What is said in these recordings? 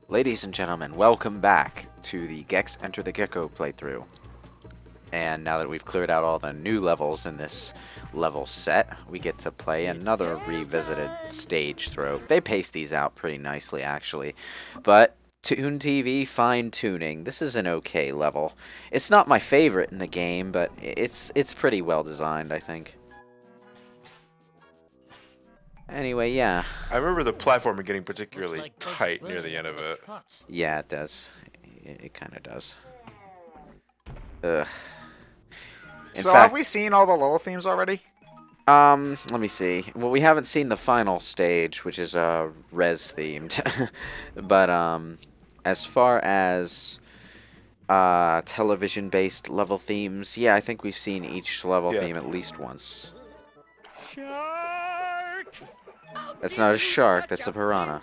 Ladies and gentlemen, welcome back to the Gex Enter the Gecko playthrough. And now that we've cleared out all the new levels in this level set, we get to play another revisited stage throw. They pace these out pretty nicely, actually. But Toon TV fine-tuning. This is an okay level. It's not my favorite in the game, but it's pretty well designed, I think. Anyway, yeah. I remember the platformer getting particularly tight near the end of it. Yeah, it does. It kind of does. Ugh. So have we seen all the level themes already? Let me see. Well, we haven't seen the final stage, which is res themed. But as far as television based level themes, yeah, I think we've seen each level theme at least once. Shark! That's not a shark, that's a piranha.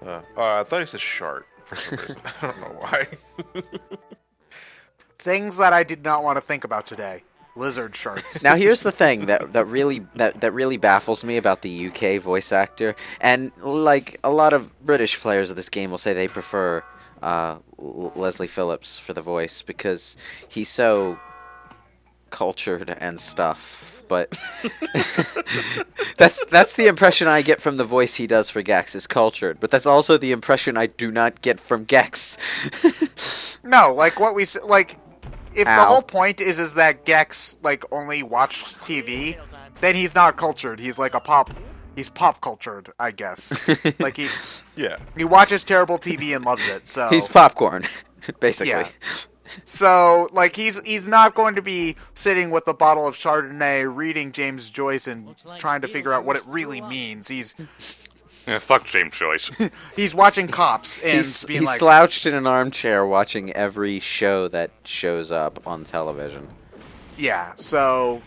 I thought he said shark for some reason. I don't know why. Things that I did not want to think about today. Lizard sharks. Now here's the thing that really baffles me about the UK voice actor, and like a lot of British players of this game will say they prefer Leslie Phillips for the voice because he's so cultured and stuff. But that's the impression I get from the voice he does for Gex is cultured. But that's also the impression I do not get from Gex. No, like what we like. If the whole point is that Gex like only watched TV, then he's not cultured. He's like he's pop cultured, I guess. Like he watches terrible TV and loves it. So he's popcorn, basically. Yeah. So like he's not going to be sitting with a bottle of Chardonnay, reading James Joyce and trying to figure out what it really means. Yeah, fuck James Joyce. He's watching Cops and he's being like slouched in an armchair watching every show that shows up on television. Yeah, so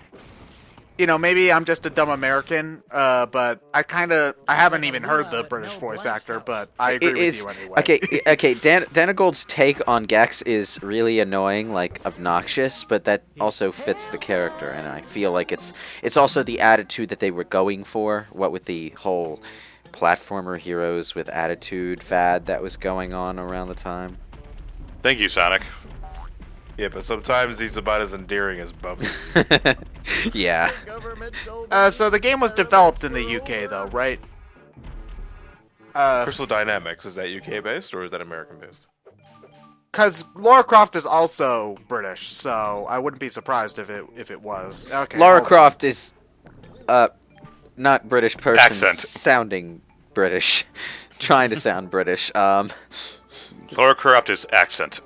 maybe I'm just a dumb American, but I haven't even heard the British voice actor, but I agree with you anyway. Okay. Dana Gold's take on Gex is really annoying, like obnoxious, but that also fits the character, and I feel like it's also the attitude that they were going for. What with the whole platformer heroes with attitude fad that was going on around the time. Thank you, Sonic. Yeah, but sometimes he's about as endearing as Bubsy. Yeah. So the game was developed in the UK, though, right? Crystal Dynamics, is that UK based or is that American based? Because Lara Croft is also British, so I wouldn't be surprised if it was. Okay. Lara Croft is not British person Accent. sounding British. Trying to sound British. Lara Croft is accent.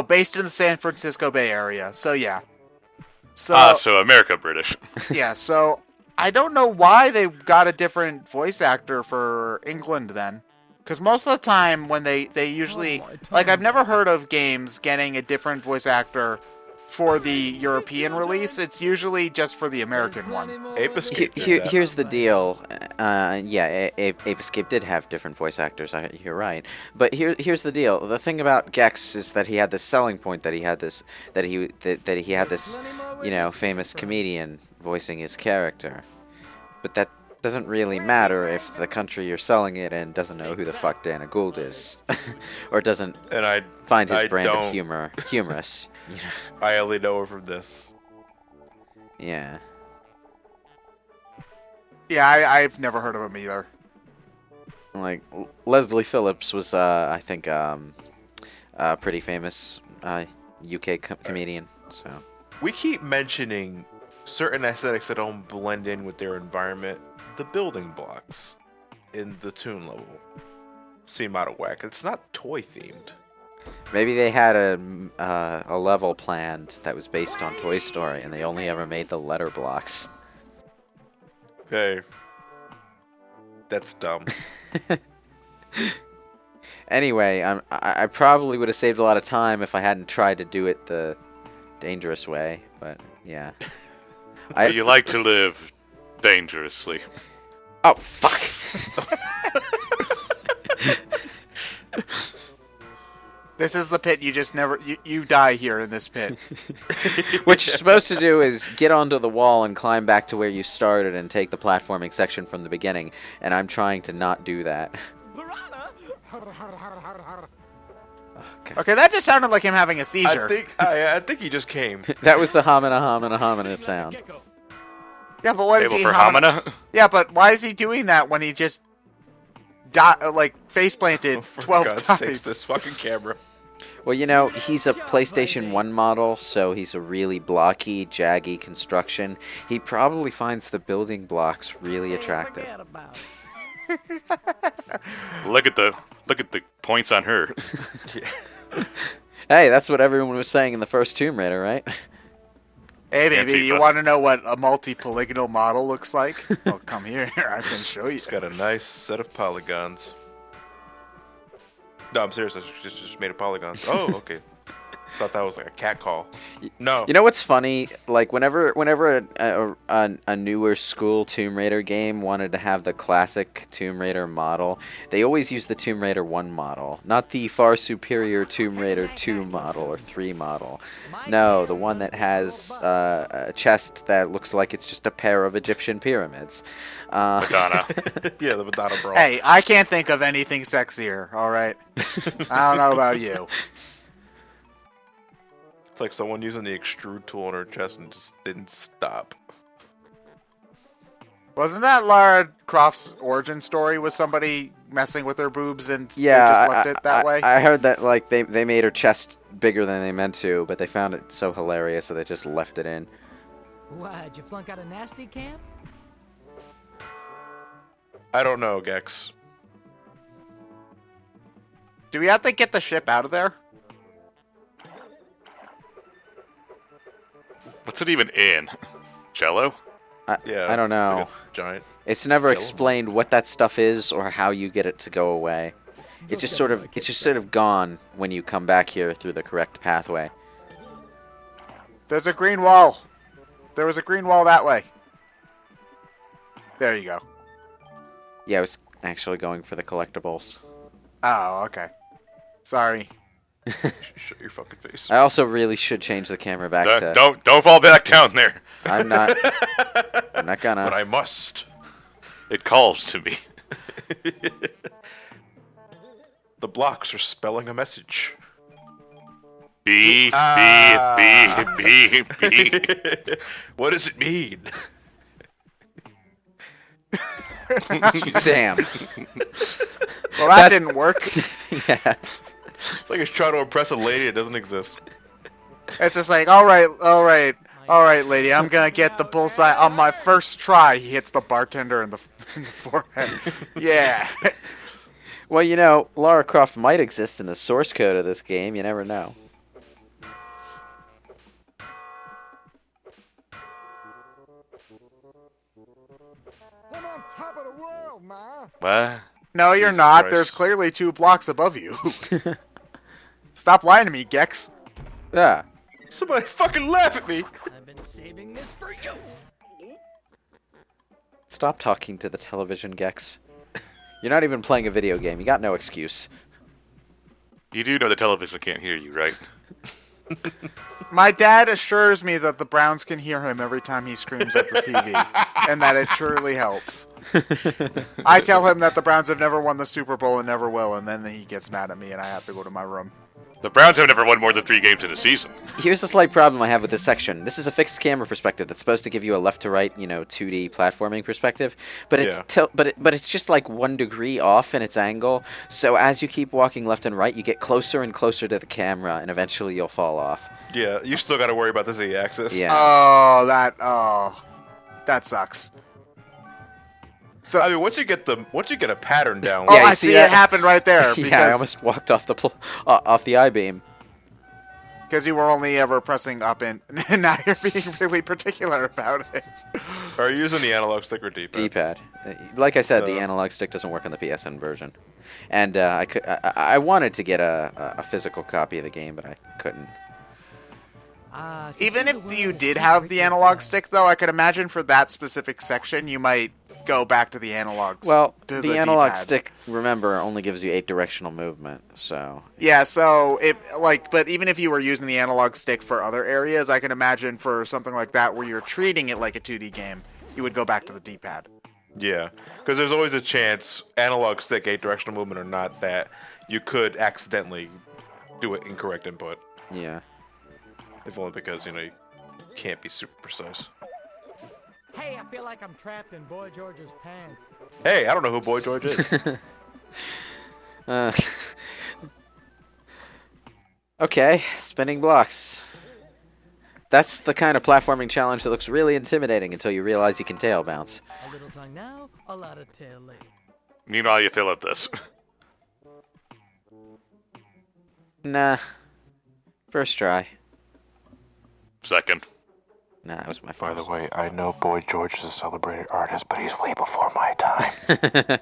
Based in the San Francisco Bay Area. So yeah. So America British. Yeah, so I don't know why they got a different voice actor for England then. Because most of the time when they usually... Like, I've never heard of games getting a different voice actor for the European release. It's usually just for the American one. Ape Escape did that. Here's the deal. Ape Escape did have different voice actors. You're right. But here's the deal. The thing about Gex is that he had this selling point that he had this famous comedian voicing his character. But that doesn't really matter if the country you're selling it in doesn't know who the fuck Dana Gould is, or doesn't find his brand of humor humorous. I only know her from this. Yeah. Yeah, I've never heard of him either. Like Leslie Phillips was, I think, pretty famous UK comedian. So We keep mentioning certain aesthetics that don't blend in with their environment. The building blocks in the Toon level seem out of whack. It's not toy themed. maybe they had a level planned that was based on Toy Story, and they only ever made the letter blocks. Okay, that's dumb. Anyway, I probably would have saved a lot of time if I hadn't tried to do it the dangerous way, but yeah. You like to live dangerously. Oh, fuck! This is the pit you just never... You die here in this pit. What you're supposed to do is get onto the wall and climb back to where you started and take the platforming section from the beginning. And I'm trying to not do that. Okay, that just sounded like him having a seizure. I think he just came. That was the homina sound. Yeah, but what is Table he... for homina? Yeah, but why is he doing that when he just... face planted 12 God's times? sakes, this fucking camera. Well, you know, he's a PlayStation 1 model, so he's a really blocky, jaggy construction. He probably finds the building blocks really attractive. Look at the points on her. Hey, that's what everyone was saying in the first Tomb Raider, right? Hey, baby, Antifa. you want to know what a multi-polygonal model looks like? Well, come here. I can show you. It's got a nice set of polygons. No, I'm serious. I just made a polygon. Oh, okay. Thought that was like a cat call. No. You know what's funny? Like whenever a newer school Tomb Raider game wanted to have the classic Tomb Raider model, they always use the Tomb Raider 1 model, not the far superior Tomb Raider 2 model or 3 model. No, the one that has a chest that looks like it's just a pair of Egyptian pyramids. Madonna. Yeah, the Madonna brawl. Hey, I can't think of anything sexier, all right? I don't know about you. It's like someone using the extrude tool on her chest and just didn't stop. Wasn't that Lara Croft's origin story with somebody messing with her boobs and Yeah, they just left it that way? I heard that like they made her chest bigger than they meant to, but they found it so hilarious so they just left it in. Why, did you flunk out a nasty camp? I don't know, Gex. Do we have to get the ship out of there? What's it even in? Jello? Yeah, I don't know. It's like a giant. It's never Jello. explained what that stuff is or how you get it to go away. It's just sort of gone when you come back here through the correct pathway. There's a green wall. There was a green wall that way. There you go. Yeah, I was actually going for the collectibles. Oh, okay. Sorry. Shut your fucking face. I also really should change the camera back to. Don't fall back down there. I'm not. I'm not gonna. But I must. It calls to me. The blocks are spelling a message. B. What does it mean? Damn. Well, that didn't work. Yeah. It's like it's trying to impress a lady that doesn't exist. It's just like, all right, lady, I'm gonna get the bullseye on my first try. He hits the bartender in the forehead. Yeah. Well, you know, Lara Croft might exist in the source code of this game. You never know. I'm on top of the world, Ma. What? No, you're Jesus not. Christ. There's clearly 2 blocks above you. Stop lying to me, Gex. Yeah. Somebody fucking laugh at me. I've been saving this for you. Stop talking to the television, Gex. You're not even playing a video game. You got no excuse. You do know the television can't hear you, right? My dad assures me that the Browns can hear him every time he screams at the TV, and that it surely helps. I tell him that the Browns have never won the Super Bowl and never will, and then he gets mad at me, and I have to go to my room. The Browns have never won more than 3 games in a season. Here's a slight problem I have with this section. This is a fixed camera perspective that's supposed to give you a left to right, 2D platforming perspective, but it's but it's just like 1 degree off in its angle. So as you keep walking left and right, you get closer and closer to the camera, and eventually you'll fall off. Yeah, you still got to worry about the Z-axis. Yeah. Oh, that sucks. So I mean, once you get a pattern down. Oh, Yeah, you I see see that? it happened right there. Yeah, I Because almost walked off off the I-beam. because you were only ever pressing up and now you're being really particular about it. Are you using the analog stick or D-pad? D-pad. Like I said, the analog stick doesn't work on the PSN version, and I wanted to get a physical copy of the game, but I couldn't. Even if you did have the analog stick, though, I could imagine for that specific section, you might go back to the analogs. Well, to the analog D-pad. stick, remember, only gives you 8 directional movement, so... Yeah, so but even if you were using the analog stick for other areas, I can imagine for something like that where you're treating it like a 2D game, you would go back to the D-pad. Yeah, because there's always a chance, analog stick, 8 directional movement or not, that you could accidentally do an incorrect input. Yeah. If only because, you can't be super precise. Hey, I feel like I'm trapped in Boy George's pants. Hey, I don't know who Boy George is. Okay, spinning blocks. That's the kind of platforming challenge that looks really intimidating until you realize you can tail bounce. A little tongue now, a lot of tail later. Meanwhile, you fail at this. Nah. First try. Second. Nah, that was my By fault. the way, I know Boy George is a celebrated artist, but he's way before my time.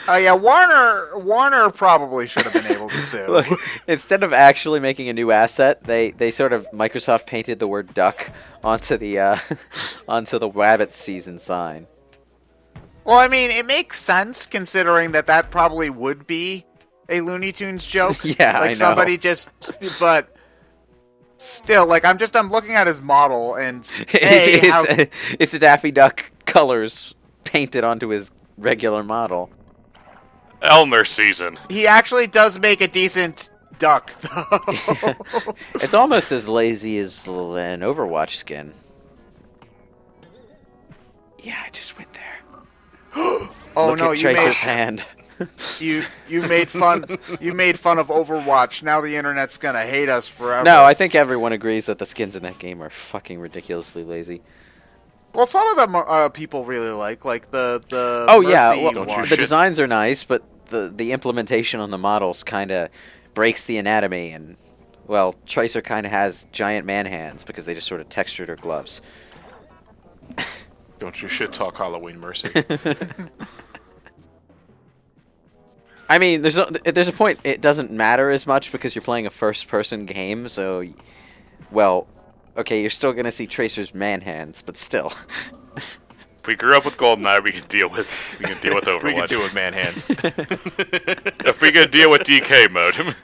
Oh yeah, Warner probably should have been able to sue. Look, instead of actually making a new asset, they sort of Microsoft painted the word duck onto the onto the rabbit season sign. Well, I mean, it makes sense considering that probably would be a Looney Tunes joke. Yeah, like I know. somebody just, but still, like I'm looking at his model and it's a Daffy Duck colors painted onto his regular model. Elmer season. he actually does make a decent duck, though. It's almost as lazy as an Overwatch skin. Yeah, I just went there. Oh Look no, at you made Tracer's hand. you made fun of Overwatch. Now the internet's gonna hate us forever. No, I think everyone agrees that the skins in that game are fucking ridiculously lazy. Well, some of them people really like the Oh yeah, Mercy well, Don't you one. the shit. designs are nice, but the implementation on the models kind of breaks the anatomy, and well, Tracer kind of has giant man hands because they just sort of textured her gloves. Don't you shit talk Halloween Mercy. I mean, there's a point. It doesn't matter as much because you're playing a first-person game, so well, okay, you're still gonna see Tracer's man hands, but still. If we grew up with GoldenEye, we can deal with Overwatch. We can do it, man hands. If we could deal with DK mode.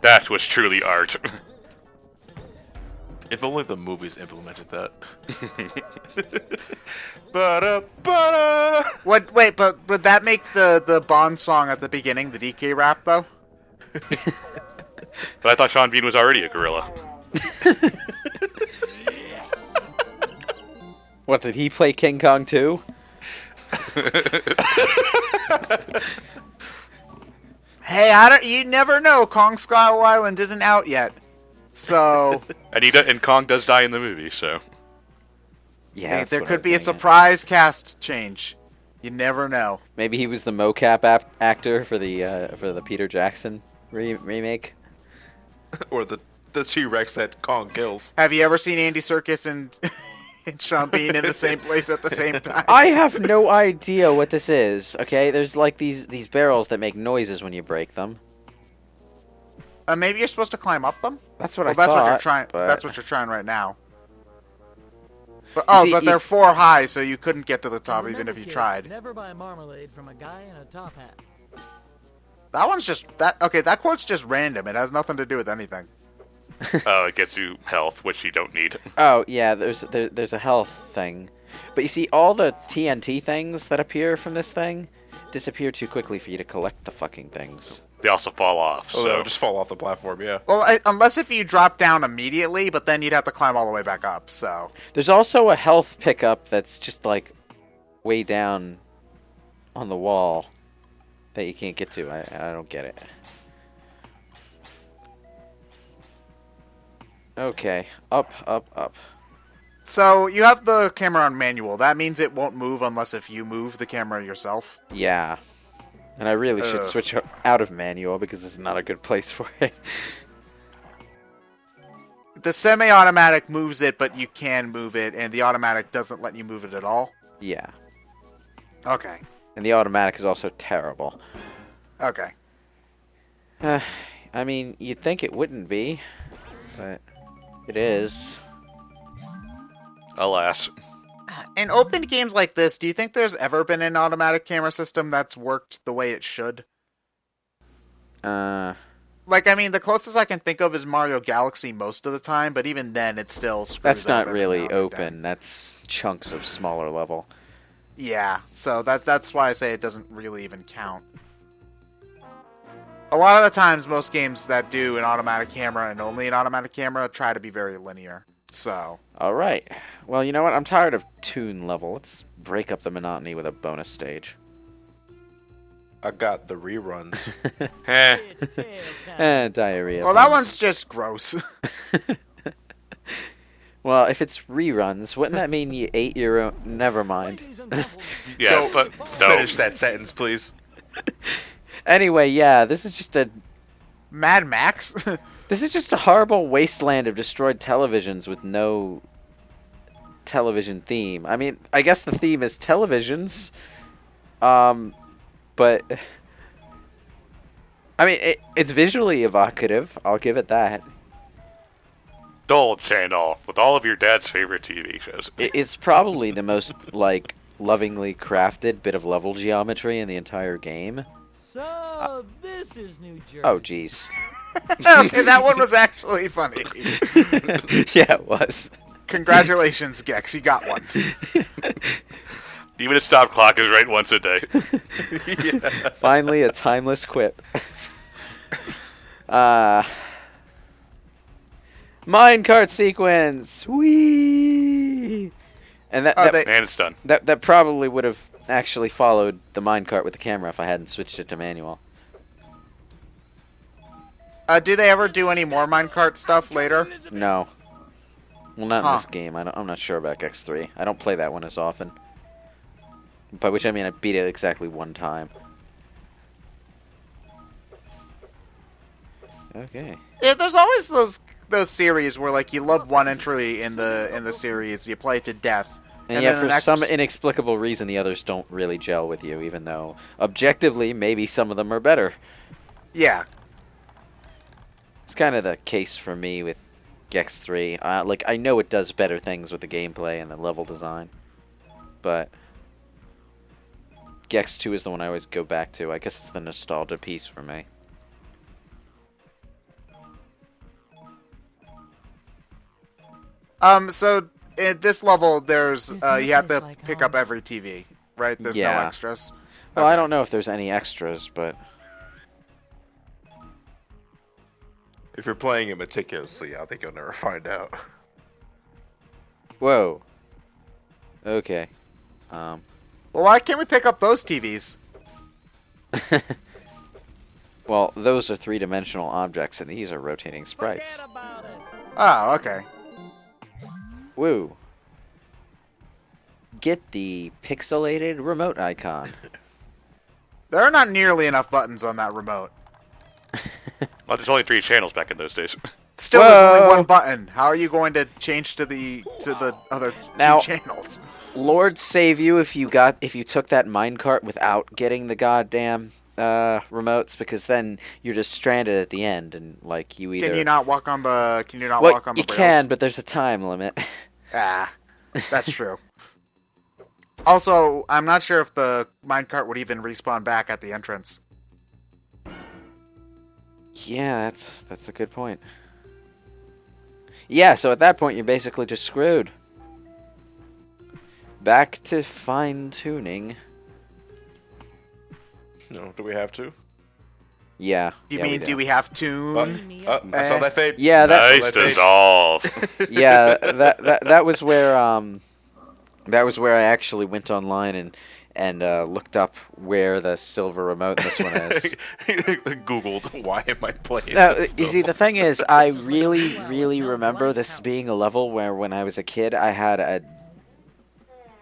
That was truly art. If only the movies implemented that. Ba-da-ba-da! Wait, but would that make the Bond song at the beginning the DK rap though? But I thought Sean Bean was already a gorilla. What, did he play King Kong too? Hey, you never know. Kong Skull Island isn't out yet, so And Kong does die in the movie, so. Yeah, hey, that's there what I could was be a getting at. surprise cast change. You never know. Maybe he was the mocap actor for the Peter Jackson remake. Or the T-Rex that Kong kills. Have you ever seen Andy Serkis and, and Sean Bean in the same place at the same time? I have no idea what this is. Okay, there's like these barrels that make noises when you break them. Maybe you're supposed to climb up them. That's what Well, I that's thought. what you're trying. but- That's what you're trying right now. But see, but they're 4 high, so you couldn't get to the top And even if remember, you kids, tried. Never buy marmalade from a guy in a top hat. That one's just that. Okay, that quote's just random. It has nothing to do with anything. Oh, it gets you health, which you don't need. Oh yeah, there's a health thing, but you see, all the TNT things that appear from this thing disappear too quickly for you to collect the fucking things. They also fall off, Oh, so. they'll just fall off the platform, yeah. Well, unless if you drop down immediately, but then you'd have to climb all the way back up. So There's also a health pickup that's just like way down on the wall that you can't get to. I don't get it. Okay, up, up, up. So you have the camera on manual. That means it won't move unless if you move the camera yourself. Yeah. And I really should Ugh. switch out of manual because this is not a good place for it. The semi-automatic moves it, but you can move it, and the automatic doesn't let you move it at all. Yeah. Okay. And the automatic is also terrible. Okay. I mean, you'd think it wouldn't be, but It is. Alas. In open games like this, do you think there's ever been an automatic camera system that's worked the way it should? Like, I mean, the closest I can think of is Mario Galaxy most of the time, but even then, it still screws That's up not every really now and then. open. That's chunks of smaller level. Yeah, so that's why I say it doesn't really even count. A lot of the times, most games that do an automatic camera and only an automatic camera try to be very linear. So. All right. Well, you know what? I'm tired of Toon level. Let's break up the monotony with a bonus stage. I got the reruns. Diarrhea. Well, that one's just gross. Well, if it's reruns, wouldn't that mean you ate your own? Never mind. Yeah, but no. Finish that sentence, please. Anyway, yeah, this is just a Mad Max? this is just a horrible wasteland of destroyed televisions with no television theme. I mean, I guess the theme is televisions. But I mean, it's visually evocative. I'll give it that. Indulge and off with all of your dad's favorite TV shows. It's probably the most like lovingly crafted bit of level geometry in the entire game. So, this is New Jersey. Oh, jeez. Okay, that one was actually funny. Yeah, it was. Congratulations, Gex, you got one. Even a stop clock is right once a day. Yeah. Finally, a timeless quip. Minecart sequence. Whee! And that And it's done. that probably would have actually followed the minecart with the camera if I hadn't switched it to manual. Do they ever do any more minecart stuff later? No. Well, not in Huh. this game. I'm not sure about X3. I don't play that one as often. By which I mean I beat it exactly one time. Okay. Yeah, there's always those series where like you love one entry in the series, you play it to death. And then yet, the for next- some inexplicable reason, the others don't really gel with you, even though, objectively, maybe some of them are better. Yeah. It's kind of the case for me with Gex 3. Like, I know it does better things with the gameplay and the level design, but Gex 2 is the one I always go back to. I guess it's the nostalgia piece for me. So at this level, there's you have to pick up every TV, right? There's no Yeah. extras. Well, I don't know if there's any extras, but If you're playing it meticulously, I think you'll never find out. whoa. Okay. Well, why can't we pick up those TVs? Well, those are three-dimensional objects, and these are rotating sprites. Forget about it. Oh, okay. Woo. Get the pixelated remote icon. There are not nearly enough buttons on that remote. Well, there's only 3 channels back in those days. Still, there's only Whoa. one button. How are you going to change to the other Now- two channels? Lord save you if you took that minecart without getting the goddamn remotes, because then you're just stranded at the end, and like you either Can you not walk on the? Can you not well, walk on the you rails? can, but there's a time limit. Ah, that's true. Also, I'm not sure if the minecart would even respawn back at the entrance. Yeah, that's a good point. Yeah, so at that point you're basically just screwed. Back to fine-tuning. No, do we have to? Yeah. You yeah, mean, do we have to? I saw that fade. Yeah, that Nice dissolve. yeah, that was where I actually went online and looked up where the silver remote in this one is. Googled, why am I playing No, this you see, the thing is, I really, really remember this being a level where when I was a kid, I had a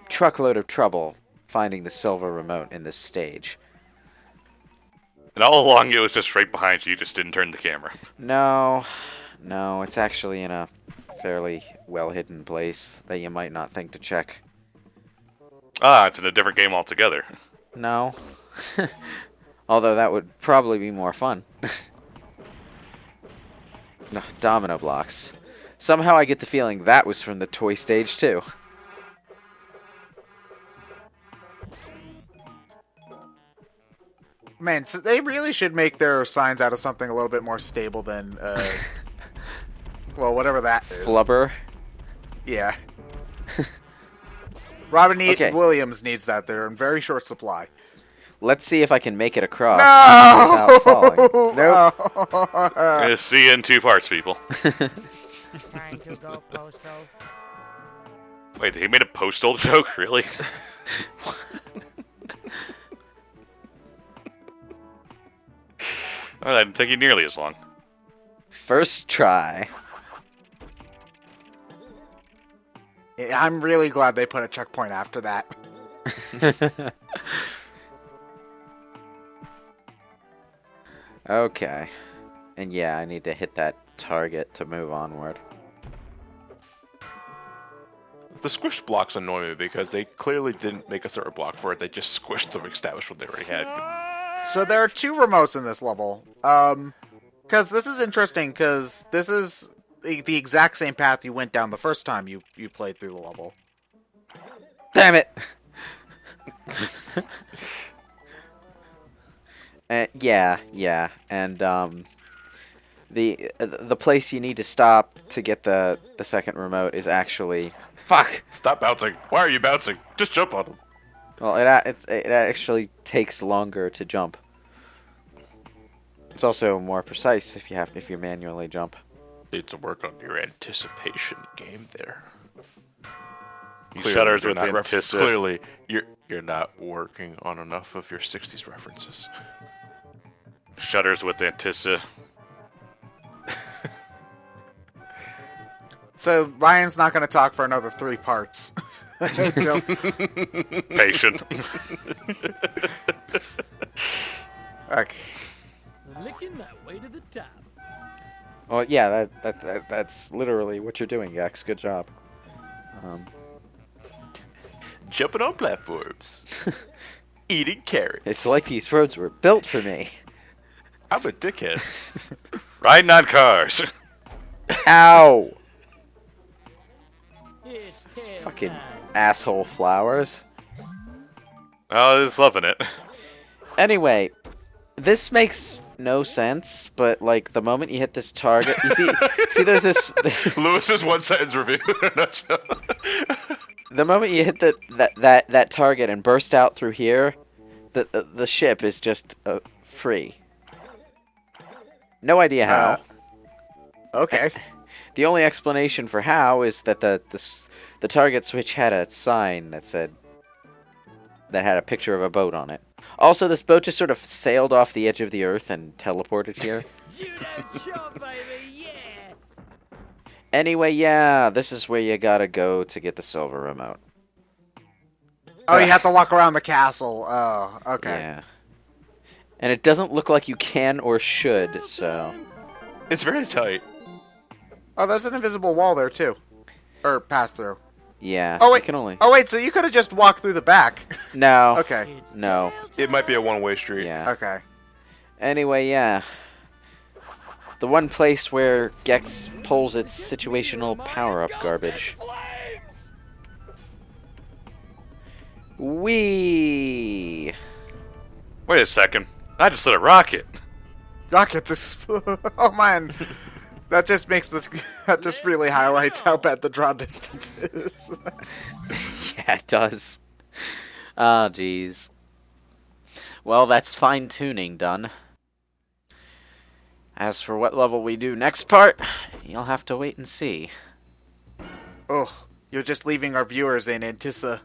truckload of trouble finding the silver remote in this stage. And all along it was just right behind you, you just didn't turn the camera. No, it's actually in a fairly well-hidden place that you might not think to check. Ah, it's in a different game altogether. No. Although that would probably be more fun. No, domino blocks. Somehow I get the feeling that was from the toy stage too. Man, so they really should make their signs out of something a little bit more stable than, well, whatever that is. Flubber. Yeah. Robin Okay. Williams needs that. They're in very short supply. Let's see if I can make it across No! without falling. Nope. Gonna see you in 2 parts, people. Trying to go postal. Wait, he made a postal joke? Really? Oh, that didn't take you nearly as long. First try. Yeah, I'm really glad they put a checkpoint after that. Okay. And yeah, I need to hit that target to move onward. The squished blocks annoy me because they clearly didn't make a certain block for it. They just squished the established what they already had. So there are 2 remotes in this level. Because this is interesting, because this is the exact same path you went down the first time you played through the level. Damn it! Yeah, and the place you need to stop to get the second remote is actually fuck. Stop bouncing. Why are you bouncing? Just jump on them. Well, it actually takes longer to jump. It's also more precise if you manually jump. Need to work on your anticipation game there. Shudders you're with not Antissa. Clearly, you're not working on enough of your 60s references. Shudders with Antissa. So Ryan's not going to talk for another 3 parts. Until... Patient. Okay. Licking my way to the top. Well, yeah, that's literally what you're doing, Gex. Good job. Jumping on platforms. Eating carrots. It's like these roads were built for me. I'm a dickhead. Riding on cars. Ow! It's Fucking time. asshole flowers. Oh, I was loving it. Anyway, this makes no sense, but like the moment you hit this target, you see there's this. Lewis's 1-sentence review in a nutshell. The moment you hit that target and burst out through here, the ship is just free. No idea how. Okay. The only explanation for how is that the target switch had a sign that had a picture of a boat on it. Also, this boat just sort of sailed off the edge of the earth and teleported here. You don't show, baby, yeah. Anyway, yeah, this is where you gotta go to get the silver remote. Oh, you have to walk around the castle. Oh, okay. Yeah. And it doesn't look like you can or should, so... It's very tight. Oh, there's an invisible wall there, too. Or pass through. Yeah, Oh, wait. you can only... Oh, wait, so you could have just walked through the back. No. Okay. No. It might be a one-way street. Yeah. Okay. Anyway, yeah. The one place where Gex pulls its situational power-up garbage. Wee. Wait a second. I just lit a rocket. Rockets. Oh, man. That just makes this. That just really highlights how bad the draw distance is. Yeah, it does. Oh, jeez. Well, that's fine-tuning done. As for what level we do next part, you'll have to wait and see. Oh, you're just leaving our viewers in Antissa.